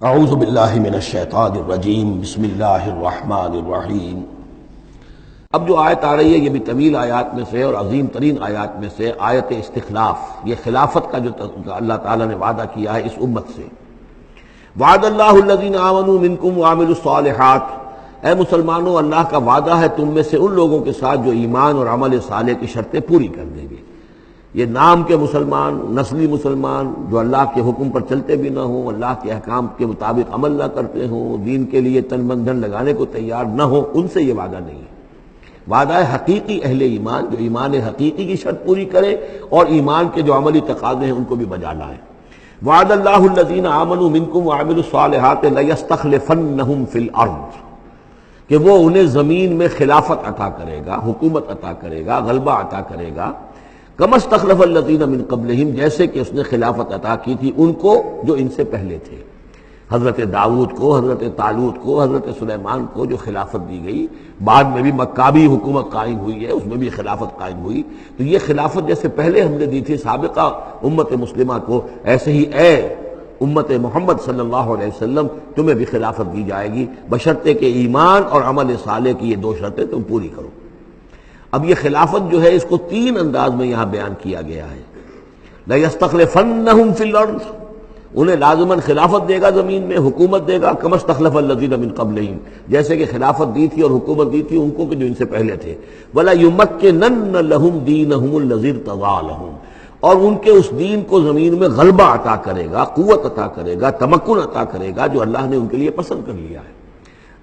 اعوذ باللہ من الشیطان الرجیم بسم اللہ الرحمن الرحیم۔ اب جو آیت آ رہی ہے یہ بھی طویل آیات میں سے اور عظیم ترین آیات میں سے آیت استخلاف، یہ خلافت کا جو اللہ تعالیٰ نے وعدہ کیا ہے اس امت سے۔ وعد اللہ الذین آمنوا منکم وعملوا الصالحات، اے مسلمانوں اللہ کا وعدہ ہے تم میں سے ان لوگوں کے ساتھ جو ایمان اور عمل صالح کی شرطیں پوری کر دیں گے۔ یہ نام کے مسلمان، نسلی مسلمان جو اللہ کے حکم پر چلتے بھی نہ ہوں، اللہ کے احکام کے مطابق عمل نہ کرتے ہوں، دین کے لیے تن من دھن لگانے کو تیار نہ ہوں، ان سے یہ وعدہ نہیں ہے۔ وعدہ ہے حقیقی اہل ایمان، جو ایمان حقیقی کی شرط پوری کرے اور ایمان کے جو عملی تقاضے ہیں ان کو بھی بجا لائے۔ وعد اللہ الذین آمنوا منکم وعملوا الصالحات لیستخلفنہم فی الارض، کہ وہ انہیں زمین میں خلافت عطا کرے گا، حکومت عطا کرے گا، غلبہ عطا کرے گا۔ کما استخلف الذین من قبلہم، جیسے کہ اس نے خلافت عطا کی تھی ان کو جو ان سے پہلے تھے، حضرت داؤد کو، حضرت طالوت کو، حضرت سلیمان کو جو خلافت دی گئی، بعد میں بھی مکابی حکومت قائم ہوئی ہے، اس میں بھی خلافت قائم ہوئی۔ تو یہ خلافت جیسے پہلے ہم نے دی تھی سابقہ امت مسلمہ کو، ایسے ہی اے امت محمد صلی اللہ علیہ وسلم تمہیں بھی خلافت دی جائے گی، بشرطے کہ ایمان اور عمل صالح کی یہ دو شرطیں تم پوری کرو۔ اب یہ خلافت جو ہے اس کو تین انداز میں یہاں بیان کیا گیا ہے۔ لَيَسْتَخْلِفَنَّهُمْ فِي الْأَرْضِ، انہیں لازماً خلافت دے گا زمین میں، حکومت دے گا، كَمَا اسْتَخْلَفَ الَّذِينَ مِن قَبْلِهِمْ، جیسے کہ خلافت دی تھی اور حکومت دی تھی ان کو کہ جو ان سے پہلے تھے۔ وَلَا يُمَكِّنَنَّ لَهُمْ دِينَهُمُ الَّذِي ارْتَضَىٰ لَهُمْ، اور ان کے اس دین کو زمین میں غلبہ عطا کرے گا، قوت عطا کرے گا، تمکن عطا کرے گا جو اللہ نے ان کے لیے پسند کر لیا ہے۔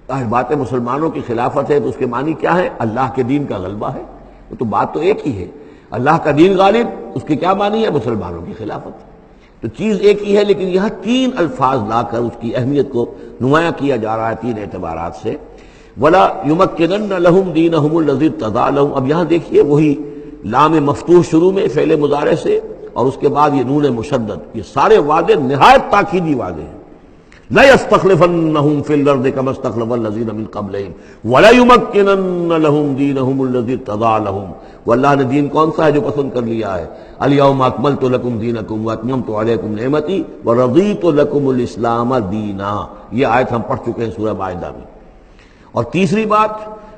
ظاہر بات ہے مسلمانوں کی خلافت ہے تو اس کے معنی کیا ہے؟ اللہ کے دین کا غلبہ ہے، وہ تو بات تو ایک ہی ہے، اللہ کا دین غالب، اس کے کیا معنی ہے؟ مسلمانوں کی خلافت۔ تو چیز ایک ہی ہے لیکن یہاں تین الفاظ لا کر اس کی اہمیت کو نمایاں کیا جا رہا ہے تین اعتبارات سے۔ وَلَا يُمَكِّنَنَّ لَهُمْ دِينَهُمُ الَّذِي ارْتَضَىٰ لَهُمْ، اب یہاں دیکھیے وہی لام مفتوح شروع میں فعل مضارع سے اور اس کے بعد یہ نون مشدد، یہ سارے وعدے نہایت تاکیدی وعدے ہیں۔ لَيَسْتَخْلِفَنَّهُمْ فِي الْأَرْضِ كَمَا اسْتَخْلَفَ الَّذِينَ مِن قَبْلِهِمْ وَلَيُمَكِّنَنَّ لَهُمْ دِينَهُمُ الَّذِي ارْتَضَىٰ لَهُمْ، واللہ نے دین کون سا ہے جو پسند کر لیا ہے؟ الْيَوْمَ أَكْمَلْتُ لَكُمْ دِينَكُمْ وَأَتْمَمْتُ عَلَيْكُمْ نِعْمَتِي وَرَضِيتُ لَكُمُ الْإِسْلَامَ دِينًا، یہ آیت ہم پڑھ چکے ہیں سورہ مائدہ میں۔ اور تیسری بات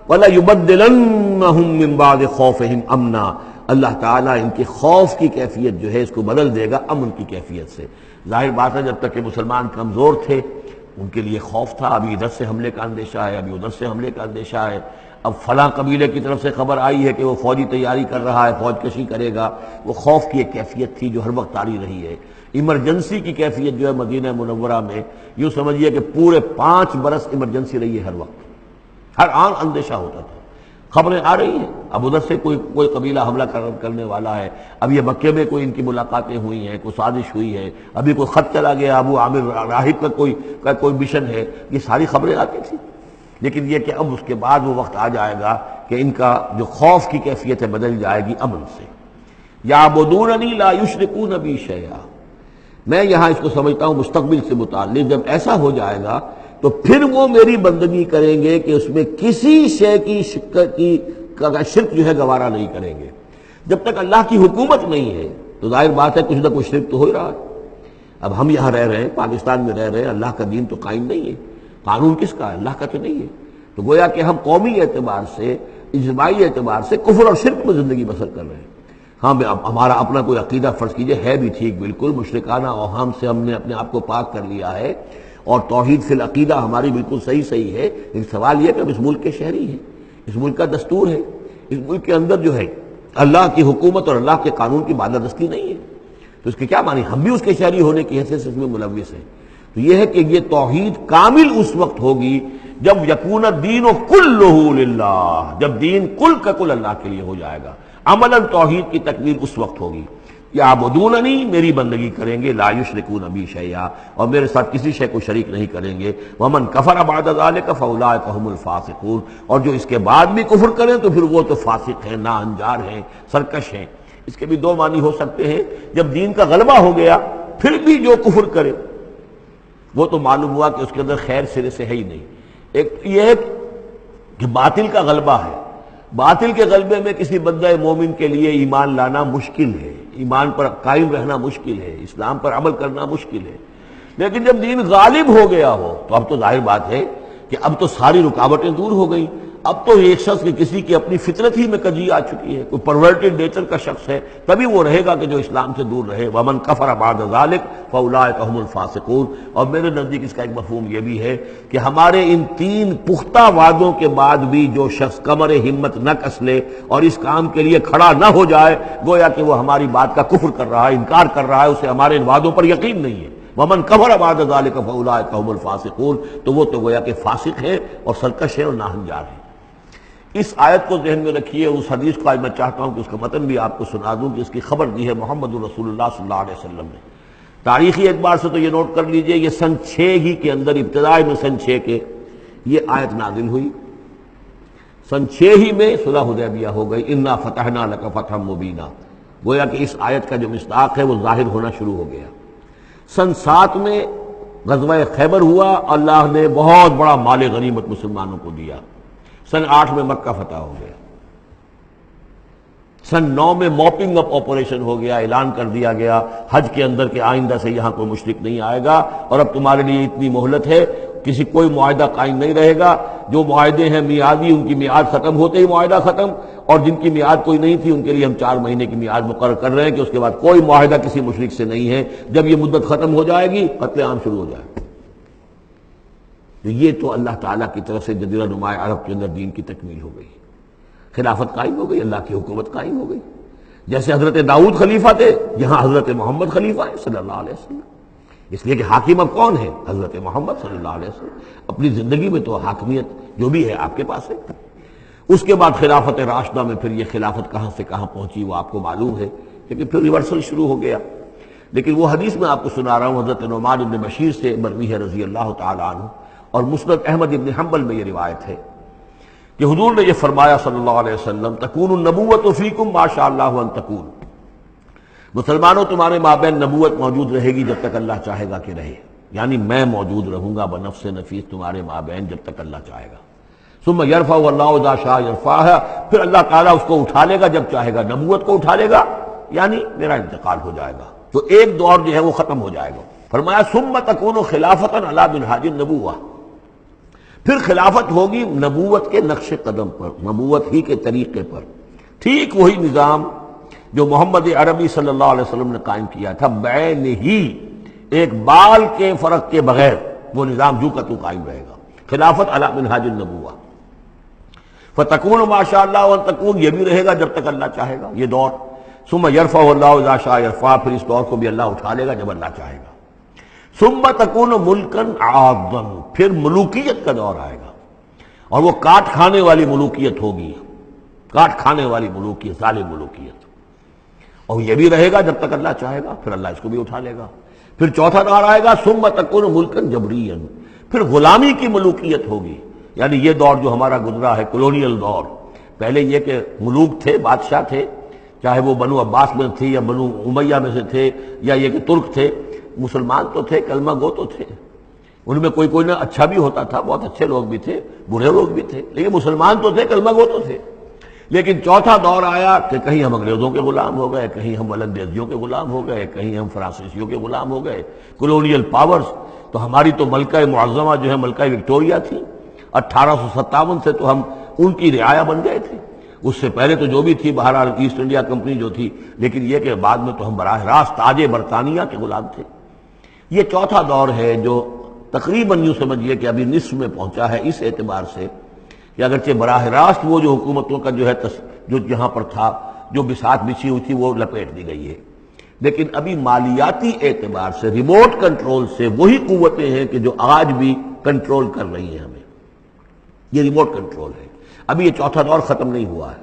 وَلَيُبَدِّلَنَّهُم مِّن بَعْدِ خَوْفِهِمْ أَمْنًا، اللہ تعالیٰ ان کے خوف کی کیفیت جو ہے اس کو بدل دے گا امن کی کیفیت سے۔ ظاہر بات ہے جب تک کہ مسلمان کمزور تھے ان کے لیے خوف تھا، ابھی ادھر سے حملے کا اندیشہ ہے، ابھی ادھر سے حملے کا اندیشہ ہے، اب فلاں قبیلے کی طرف سے خبر آئی ہے کہ وہ فوجی تیاری کر رہا ہے، فوج کشی کرے گا۔ وہ خوف کی ایک کیفیت تھی جو ہر وقت طاری رہی ہے۔ ایمرجنسی کی کیفیت جو ہے مدینہ منورہ میں یوں سمجھیے کہ پورے 5 برس ایمرجنسی رہی ہے، ہر وقت ہر آن اندیشہ ہوتا تھا، خبریں آ رہی ہیں اب ادھر سے کوئی قبیلہ حملہ کرنے والا ہے، اب یہ مکے میں کوئی ان کی ملاقاتیں ہوئی ہیں، کوئی سازش ہوئی ہے، ابھی کوئی خط چلا گیا ابو عامر راہب کا کوئی مشن ہے، یہ ساری خبریں آتی تھیں۔ لیکن یہ کہ اب اس کے بعد وہ وقت آ جائے گا کہ ان کا جو خوف کی کیفیت ہے بدل جائے گی امن سے۔ یعبدوننی لا یشرکون بی شیئا، میں یہاں اس کو سمجھتا ہوں مستقبل سے متعلق، جب ایسا ہو جائے گا تو پھر وہ میری بندگی کریں گے کہ اس میں کسی شے کی شرک جو ہے گوارا نہیں کریں گے۔ جب تک اللہ کی حکومت نہیں ہے تو ظاہر بات ہے کچھ نہ کچھ شرک تو ہو ہی رہا ہے۔ اب ہم یہاں رہ رہے ہیں، پاکستان میں رہ رہے ہیں، اللہ کا دین تو قائم نہیں ہے، قانون کس کا ہے؟ اللہ کا تو نہیں ہے۔ تو گویا کہ ہم قومی اعتبار سے، اجتماعی اعتبار سے کفر اور شرک میں زندگی بسر کر رہے ہیں۔ ہاں ہمارا اپنا کوئی عقیدہ فرض کیجئے ہے بھی ٹھیک، بالکل مشرکانہ اوہام سے ہم نے اپنے آپ کو پاک کر لیا ہے اور توحید فی العقیدہ ہماری بالکل صحیح ہے، لیکن سوال یہ کہ ہم اس ملک کے شہری ہیں، اس ملک کا دستور ہے، اس ملک کے اندر جو ہے اللہ کی حکومت اور اللہ کے قانون کی بالادستی نہیں ہے، تو اس کے کیا معنی؟ ہم بھی اس کے شہری ہونے کی حیثیت سے اس میں ملوث ہیں۔ تو یہ ہے کہ یہ توحید کامل اس وقت ہوگی جب یکون الدین کلہ للہ، جب دین کل کا کل اللہ کے لیے ہو جائے گا۔ عملاً توحید کی تکمیل اس وقت ہوگی۔ یعبدوننی، میری بندگی کریں گے، لا یشرکون بی شیئا، اور میرے ساتھ کسی شے کو شریک نہیں کریں گے۔ ومن کفر بعد ذلک فاولئک هم الفاسقون، اور جو اس کے بعد بھی کفر کریں تو پھر وہ تو فاسق ہیں، ناانجار ہیں، سرکش ہیں۔ اس کے بھی دو معنی ہو سکتے ہیں، جب دین کا غلبہ ہو گیا پھر بھی جو کفر کرے وہ تو معلوم ہوا کہ اس کے اندر خیر سرے سے ہے ہی نہیں۔ ایک یہ ہے کہ باطل کا غلبہ ہے، باطل کے غلبے میں کسی بندہ مومن کے لیے ایمان لانا مشکل ہے، ایمان پر قائم رہنا مشکل ہے، اسلام پر عمل کرنا مشکل ہے۔ لیکن جب دین غالب ہو گیا ہو تو اب تو ظاہر بات ہے کہ اب تو ساری رکاوٹیں دور ہو گئی. اب تو ایک شخص کی کسی کی اپنی فطرت ہی میں کجی آ چکی ہے, کوئی پرورٹڈ نیچر کا شخص ہے تبھی وہ رہے گا کہ جو اسلام سے دور رہے. ومن کفر بعد ذلک فاولئک هم الفاسقون. اور میرے نزدیک اس کا ایک مفہوم یہ بھی ہے کہ ہمارے ان 3 پختہ وعدوں کے بعد بھی جو شخص کمر ہمت نہ کس لے اور اس کام کے لیے کھڑا نہ ہو جائے, گویا کہ وہ ہماری بات کا کفر کر رہا ہے, انکار کر رہا ہے, اسے ہمارے ان وعدوں پر یقین نہیں ہے. ومن کفر بعد ذلک فاولئک هم الفاسقون. تو وہ تو گویا کہ فاسق ہے اور سرکش ہے اور ناہنجار ہے. اس آیت کو ذہن میں رکھیے. اس حدیث کو آج میں چاہتا ہوں کہ اس کا متن بھی آپ کو سنا دوں کہ اس کی خبر دی ہے محمد رسول اللہ صلی اللہ علیہ وسلم نے. تاریخی اعتبار سے تو یہ نوٹ کر لیجئے, یہ سن 6 ہی کے اندر, ابتدائی میں سن 6 کے یہ آیت نازل ہوئی. سن 6 ہی میں صلح حدیبیہ ہو گئی. انا فتحنا لک فتحا مبینا. گویا کہ اس آیت کا جو مصداق ہے وہ ظاہر ہونا شروع ہو گیا. سن 7 میں غزوہ خیبر ہوا, اللہ نے بہت بڑا مال غنیمت مسلمانوں کو دیا. سن 8 میں مکہ فتح ہو گیا. سن 9 میں موپنگ اپ آپریشن ہو گیا, اعلان کر دیا گیا حج کے اندر کہ آئندہ سے یہاں کوئی مشرک نہیں آئے گا اور اب تمہارے لیے اتنی مہلت ہے, کسی کوئی معاہدہ قائم نہیں رہے گا. جو معاہدے ہیں میعادی, ان کی میعاد ختم ہوتے ہی معاہدہ ختم, اور جن کی میعاد کوئی نہیں تھی ان کے لیے ہم 4 مہینے کی میعاد مقرر کر رہے ہیں کہ اس کے بعد کوئی معاہدہ کسی مشرک سے نہیں ہے. جب یہ مدت ختم ہو جائے گی قتل عام شروع ہو جائے گا. تو یہ تو اللہ تعالیٰ کی طرف سے جزیرہ نماء عرب کے اندر دین کی تکمیل ہو گئی, خلافت قائم ہو گئی, اللہ کی حکومت قائم ہو گئی. جیسے حضرت داؤد خلیفہ تھے, یہاں حضرت محمد خلیفہ ہے صلی اللہ علیہ وسلم. اس لیے کہ حاکم اب کون ہے؟ حضرت محمد صلی اللہ علیہ وسلم. اپنی زندگی میں تو حاکمیت جو بھی ہے آپ کے پاس ہے. اس کے بعد خلافت راشدہ میں پھر یہ خلافت کہاں سے کہاں پہنچی وہ آپ کو معلوم ہے, لیکن پھر ریورسل شروع ہو گیا. لیکن وہ حدیث میں آپ کو سنا رہا ہوں, حضرت نعمان بن بشیر سے مروی ہے رضی اللہ تعالی عنہ, اور مسند احمد ابن حنبل میں یہ روایت ہے کہ حضور نے یہ فرمایا صلی اللہ علیہ وسلم, تکون النبوۃ فیکم ما شاء اللہ ان تکون. مسلمانوں تمہارے مابین نبوت موجود رہے گی جب تک اللہ چاہے گا کہ رہے, یعنی میں موجود رہوں گا بنفس نفیس تمہارے مابین جب تک اللہ چاہے گا. ثم یرفع اللہ اذا شاء یرفعها, پھر اللہ تعالیٰ اس کو اٹھا لے گا جب چاہے گا, نبوت کو اٹھا لے گا, یعنی میرا انتقال ہو جائے گا تو ایک دور جو ہے وہ ختم ہو جائے گا. فرمایا ثم تکون خلافۃ علی منہاج النبوۃ, پھر خلافت ہوگی نبوت کے نقش قدم پر, نبوت ہی کے طریقے پر, ٹھیک وہی نظام جو محمد عربی صلی اللہ علیہ وسلم نے قائم کیا تھا, بین ہی ایک بال کے فرق کے بغیر وہ نظام جو کا تو قائم رہے گا. خلافت علی منہاج النبوۃ. فتکون ما شاء اللہ وان تکون, یہ بھی رہے گا جب تک اللہ چاہے گا یہ دور. ثم یرفع اللہ اذا شاء یرفع, پھر اس دور کو بھی اللہ اٹھا لے گا جب اللہ چاہے گا. ثم تکون ملکن عاضا, پھر ملوکیت کا دور آئے گا, اور وہ کاٹ کھانے والی ملوکیت ہوگی, کاٹ کھانے والی ملوکیت, ظالم ملوکیت, اور یہ بھی رہے گا جب تک اللہ چاہے گا, پھر اللہ اس کو بھی اٹھا لے گا. پھر چوتھا دور آئے گا ثم تکون ملکن جبریا, پھر غلامی کی ملوکیت ہوگی, یعنی یہ دور جو ہمارا گزرا ہے کولونیل دور. پہلے یہ کہ ملوک تھے, بادشاہ تھے, چاہے وہ بنو عباس میں تھے یا بنو امیہ میں سے تھے, یا یہ کہ ترک تھے. مسلمان تو تھے, کلمہ گو تو تھے, ان میں کوئی کوئی نہ اچھا بھی ہوتا تھا, بہت اچھے لوگ بھی تھے, برے لوگ بھی تھے, لیکن مسلمان تو تھے, کلمہ گو تو تھے. لیکن چوتھا دور آیا کہ کہیں ہم انگریزوں کے غلام ہو گئے, کہیں ہم ولندیزیوں کے غلام ہو گئے, کہیں ہم فرانسیسیوں کے غلام ہو گئے, کولونیل پاورز. تو ہماری تو ملکہ معظمہ جو ہے ملکہ وکٹوریہ تھی, 1857 سے تو ہم ان کی رعایا بن گئے تھے. اس سے پہلے تو جو بھی تھی بہرحال ایسٹ انڈیا کمپنی جو تھی, لیکن یہ کہ بعد میں تو ہم براہ راست تاج برطانیہ کے غلام تھے. یہ چوتھا دور ہے جو تقریباً یوں سمجھیے کہ ابھی نصف میں پہنچا ہے, اس اعتبار سے کہ اگرچہ براہ راست وہ جو حکومتوں کا جو ہے جو جہاں پر تھا جو بساط بچھی ہوئی تھی وہ لپیٹ دی گئی ہے, لیکن ابھی مالیاتی اعتبار سے ریموٹ کنٹرول سے وہی قوتیں ہیں کہ جو آج بھی کنٹرول کر رہی ہیں ہمیں. یہ ریموٹ کنٹرول ہے. ابھی یہ چوتھا دور ختم نہیں ہوا ہے.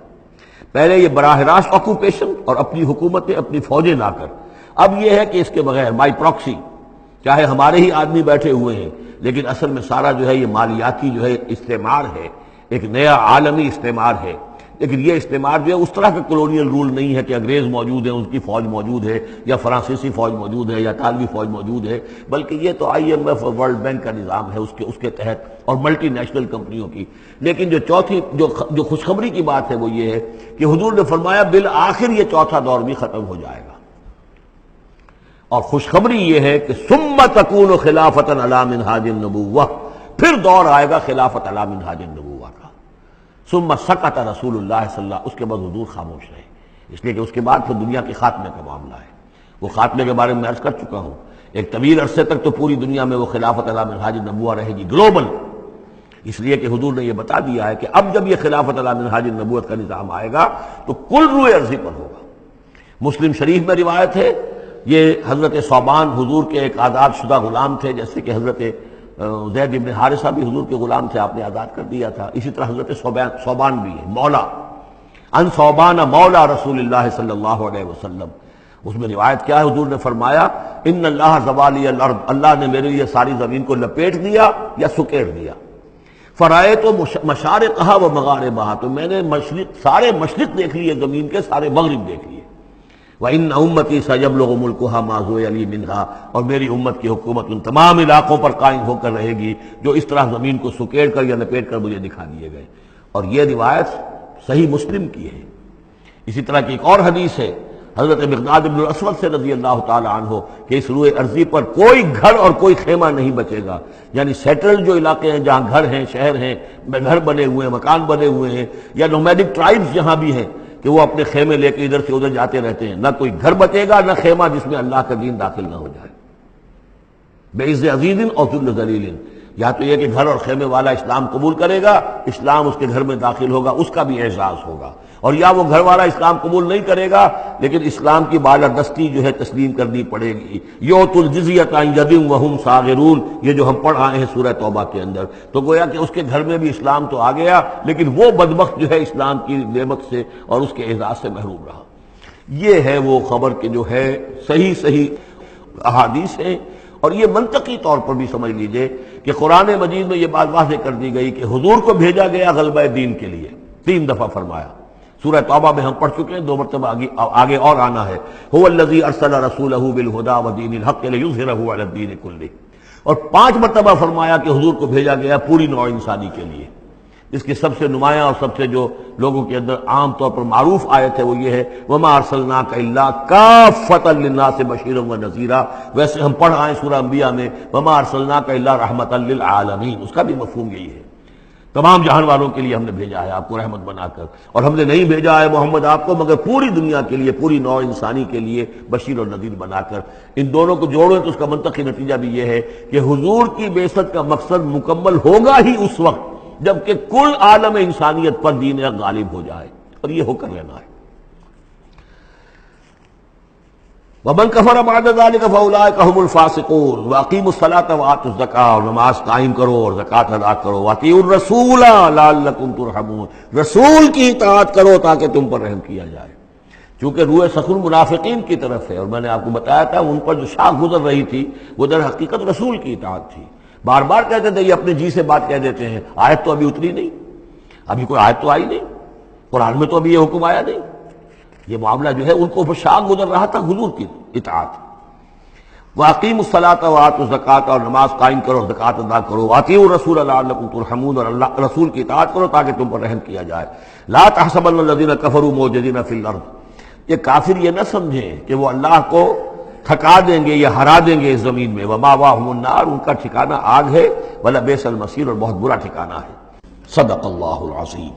پہلے یہ براہ راست آکوپیشن اور اپنی حکومتیں, اپنی فوجیں لا کر. اب یہ ہے کہ اس کے بغیر بائی پراکسی, چاہے ہمارے ہی آدمی بیٹھے ہوئے ہیں, لیکن اصل میں سارا جو ہے یہ مالیاتی جو ہے استعمار ہے, ایک نیا عالمی استعمار ہے. لیکن یہ استعمار جو ہے اس طرح کا کولونیل رول نہیں ہے کہ انگریز موجود ہیں, ان کی فوج موجود ہے, یا فرانسیسی فوج موجود ہے, یا اطالوی فوج موجود ہے, بلکہ یہ تو IMF اور ورلڈ بینک کا نظام ہے اس کے تحت, اور ملٹی نیشنل کمپنیوں کی. لیکن جو چوتھی جو خوشخبری کی بات ہے وہ یہ ہے کہ حضور نے فرمایا بالآخر یہ چوتھا دور بھی ختم ہو جائے گا. اور خوشخبری یہ ہے کہ ثم تکون خلافۃ علی منہاج النبوہ، پھر دور آئے گا خلافت علی منہاج النبوہ کا۔ ثم سکت رسول اللہ صلی اللہ، اس کے بعد حضور خاموش رہے، اس لیے کہ اس کے بعد پھر دنیا کے خاتمے کا معاملہ ہے۔ وہ خاتمے کے بارے میں عرض کر چکا ہوں، ایک طویل عرصے تک تو پوری دنیا میں وہ خلافت علی منہاج النبوہ رہے گی، گلوبل، اس لیے کہ حضور نے یہ بتا دیا ہے کہ اب جب یہ خلافت علی منہاج النبوت کا نظام آئے گا تو کل روئے ارضی پر ہوگا۔ مسلم شریف میں روایت ہے، یہ حضرت ثوبان حضور کے ایک آزاد شدہ غلام تھے، جیسے کہ حضرت زید بن حارثہ بھی حضور کے غلام تھے، آپ نے آزاد کر دیا تھا، اسی طرح حضرت ثوبان بھی ہے مولا، ان ثوبان مولا رسول اللہ صلی اللہ علیہ وسلم۔ اس میں روایت کیا ہے، حضور نے فرمایا ان اللہ زوالی الارض، اللہ نے میرے لیے ساری زمین کو لپیٹ دیا یا سکیڑ دیا، فرائے تو مشارقہا و مغاربہا، تو میں نے سارے مشرق دیکھ لیے زمین کے، سارے مغرب دیکھ لیے، وَإِنَّ أُمَّتِي سَيَبْلُغُ مُلْكُهَا مَا زُوِيَ لِي مِنْهَا، اور میری امت کی حکومت ان تمام علاقوں پر قائم ہو کر رہے گی جو اس طرح زمین کو سکیڑ کر یا لپیٹ کر مجھے دکھا دیے گئے۔ اور یہ روایت صحیح مسلم کی ہے۔ اسی طرح کی ایک اور حدیث ہے حضرت مقداد بن الاسود سے رضی اللہ تعالی عنہ کہ اس روئے ارضی پر کوئی گھر اور کوئی خیمہ نہیں بچے گا، یعنی سیٹل جو علاقے ہیں جہاں گھر ہیں، شہر ہیں، گھر بنے ہوئے ہیں، مکان بنے ہوئے ہیں، یا نومیڈک ٹرائبز جہاں بھی ہیں کہ وہ اپنے خیمے لے کے ادھر سے ادھر جاتے رہتے ہیں، نہ کوئی گھر بچے گا نہ خیمہ جس میں اللہ کا دین داخل نہ ہو جائے۔ بعز عزیز اور ذل ذلیل، یا تو یہ کہ گھر اور خیمے والا اسلام قبول کرے گا، اسلام اس کے گھر میں داخل ہوگا، اس کا بھی اعزاز ہوگا، اور یا وہ گھر والا اسلام قبول نہیں کرے گا لیکن اسلام کی بالادستی جو ہے تسلیم کرنی پڑے گی۔ یؤتُ الجزیۃ عن ید وہم صاغرون، یہ جو ہم پڑھ آئے ہیں سورہ توبہ کے اندر، تو گویا کہ اس کے گھر میں بھی اسلام تو آ گیا لیکن وہ بدبخت جو ہے اسلام کی نعمت سے اور اس کے اعزاز سے محروم رہا۔ یہ ہے وہ خبر کہ جو ہے صحیح احادیث ہیں، اور یہ منطقی طور پر بھی سمجھ لیجئے کہ قرآن مجید میں یہ بات واضح کر دی گئی کہ حضور کو بھیجا گیا غلبہ دین کے لیے، 3 دفعہ فرمایا۔ سورہ توبہ میں ہم پڑھ چکے ہیں، 2 مرتبہ آگے اور آنا ہے، هو الذی ارسل رسولہ بالہدی ودین الحق لیظہرہ علی الدین کلہ، اور 5 مرتبہ فرمایا کہ حضور کو بھیجا گیا پوری نوع انسانی کے لیے۔ اس کی سب سے نمایاں اور سب سے جو لوگوں کے اندر عام طور پر معروف آیت ہے وہ یہ ہے وما ارسلناک الا کافۃ للناس بشیرا ونذیرا۔ ویسے ہم پڑھ آئے سورہ انبیاء میں وما ارسلناک الا رحمۃ للعالمین، اس کا بھی مفہوم یہی ہے، تمام جہان والوں کے لیے ہم نے بھیجا ہے آپ کو رحمت بنا کر، اور ہم نے نہیں بھیجا ہے محمد آپ کو مگر پوری دنیا کے لیے، پوری نوع انسانی کے لیے بشیر اور نذیر بنا کر۔ ان دونوں کو جوڑیں تو اس کا منطقی نتیجہ بھی یہ ہے کہ حضور کی بعثت کا مقصد مکمل ہوگا ہی اس وقت جبکہ کل عالم انسانیت پر دین حق غالب ہو جائے، اور یہ ہو کر رہنا ہے۔ ومن کفر بعد ذلك فاولئک هم الفاسقون واقیموا الصلاة وآتوا الزکاۃ، اور نماز قائم کرو اور زکوٰۃ ادا کرو، واطیعوا الرسول لعلکم ترحمون، رسول کی اطاعت کرو تاکہ تم پر رحم کیا جائے۔ چونکہ روح سخن منافقین کی طرف ہے، اور میں نے آپ کو بتایا تھا ان پر جو شاخ گزر رہی تھی وہ در حقیقت رسول کی اطاعت تھی۔ بار بار کہتے تھے یہ اپنے جی سے بات کہہ دیتے ہیں، آیت تو ابھی اتری نہیں، ابھی کوئی آیت تو آئی نہیں، قرآن میں تو ابھی یہ حکم آیا نہیں۔ یہ معاملہ جو ہے ان کو شاق گزر رہا تھا حضور کی اطاعت۔ وَأَقِيمُوا الصَّلَاةَ وَآتُوا الزَّكَاةَ، اور نماز قائم کرو اور زکوٰۃ ادا کرو، وَأَطِيعُوا الرَّسُولَ لَعَلَّكُمْ تُرْحَمُونَ، اور اللہ رسول کی اطاعت کرو تاکہ تم پر رحم کیا جائے۔ لَا تَحْسَبَنَّ الَّذِينَ كَفَرُوا مُعْجِزِينَ فِي الْأَرْضِ، یہ کافر یہ نہ سمجھیں کہ وہ اللہ کو تھکا دیں گے یا ہرا دیں گے اس زمین میں، وَمَأْوَاهُمُ النَّارُ، ان کا ٹھکانہ آگ ہے، وَلَبِئْسَ الْمَصِيرُ، اور بہت برا ٹھکانہ ہے۔ صدق اللہ العظیم۔